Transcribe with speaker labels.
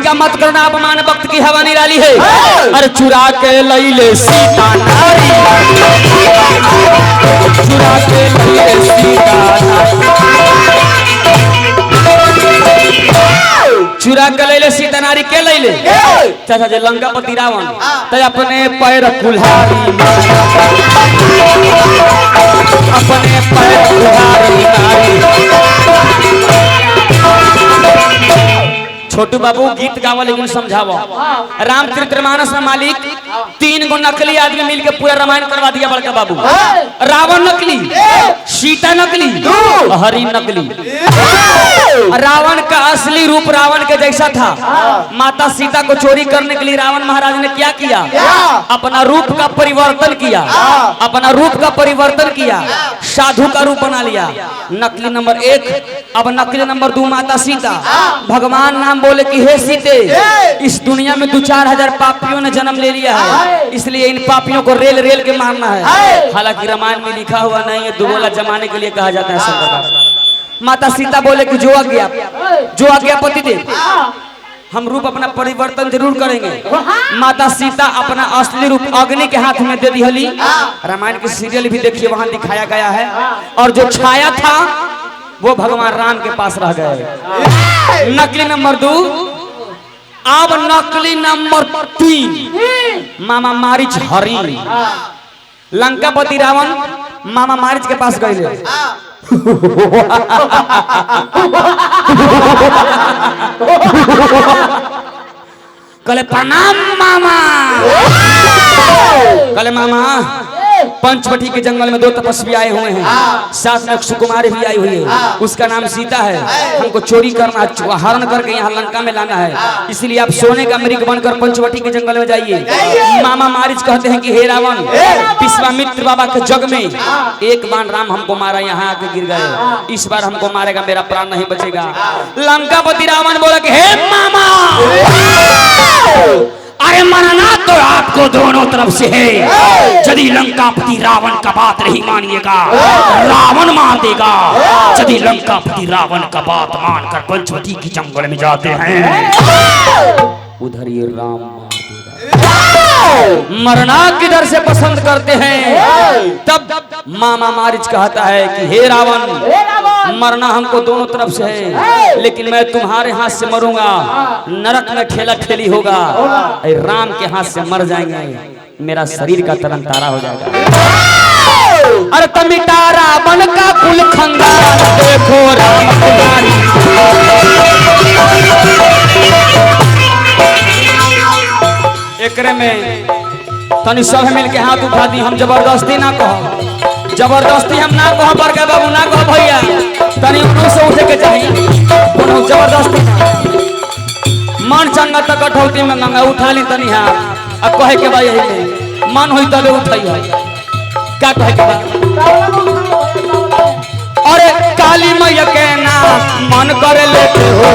Speaker 1: का मत करना अपमान, वक्त की हवा निराली है। अरे चुरा के लैले सीता नारी, चुरा के लैले सीता नारी, चुरा के लैले सीता नारी के लैले चाचा जे लंकापति रावण ते अपने पैर कुल्हाड़ी, अपने पैर कुल्हाड़ी नारी। छोटू बाबू गीत गावा लेकिन समझावा। रामचरितमानस में मालिक 3 गो नकली आदमी मिलके पूरा रामायण करवा दिया बड़का बाबू। रावण नकली, सीता नकली, हरि नकली। रावण का असली रूप रावण के जैसा था। माता सीता को चोरी करने के लिए रावण महाराज ने क्या किया? अपना रूप का परिवर्तन किया, अपना रूप का परिवर्तन किया, साधु का रूप बना लिया। नकली नंबर 1। अब नकली नंबर 2 माता सीता। भगवान नाम बोले कि हे सीते, इस दुनिया में 2-4 हजार पापियों ने जन्म ले लिया है, इसलिए इन पापियों को रेल रेल के मारना है। हालांकि रामायण में लिखा हुआ नहीं है, दुगोला जमाने के लिए कहा जाता है। माता सीता बोले कि जो आज्ञा पति दे, हम रूप अपना परिवर्तन जरूर करेंगे। माता सीता अपना असली रूप अग्नि के हाथ में दे दी। रामायण की सीरियल भी देखिए, वहां दिखाया गया है। और जो छाया था वो भगवान राम के पास रह गए। नकली नंबर 2। अब नकली नंबर 3 मामा मारीच हरि। लंकापति रावण मामा मारीच के पास गए। कले प्रणाम मामा, कले मामा पंचवटी के जंगल में 2 तपस्वी आए हुए हैं, साथ में सुकुमारी भी आई हुई है, उसका नाम सीता है। हमको चोरी करना, हरण करके यहाँ लंका में लाना है, इसलिए आप सोने का मृग बनकर पंचवटी के जंगल में जाइए। मामा मारीच कहते हैं कि हे रावण, विश्वामित्र बाबा के जग में एक बार राम हमको मारा, यहाँ आके गिर गए, इस बार हमको मारेगा, मेरा प्राण नहीं बचेगा। लंकापति रावण बोला कि हे मामा, अरे मरना तो आपको दोनों तरफ से है। यदि लंकापति रावण का बात नहीं मानिएगा, रावण मार देगा। यदि लंकापति रावण का बात मानकर पंचवटी की जंगल में जाते हैं, उधर ये राम मार देगा। मरना किधर से पसंद करते हैं? तब मामा मारीच कहता है कि हे रावण, मरना हमको दोनों तरफ से है, लेकिन मैं तुम्हारे हाथ से मरूंगा, नरक में ठेला ठेली होगा। राम के हाथ से मर जाएंगे, मेरा शरीर का तरन तारा हो जाएगा। अरे तमिटा रावण का कुल खंगाल, देखो राम कुमारी। एकरे में तनी सब मिल के हाथ उठा दी। हम जबरदस्ती ना कहो, जबरदस्ती हम ना कहो, बड़का बाबू ना कहो भैया, तनी उन्हों से उठे के चाहिए, उन्हों जबरदस्ती मन चंगा तक कठौती में गंगा उठा ली तनी। हाँ, अब कहे के भाई यही मन हुई तबे उठाई, क्या कहे के भाई? अरे काली मैया के नाम मन करे लेते हो,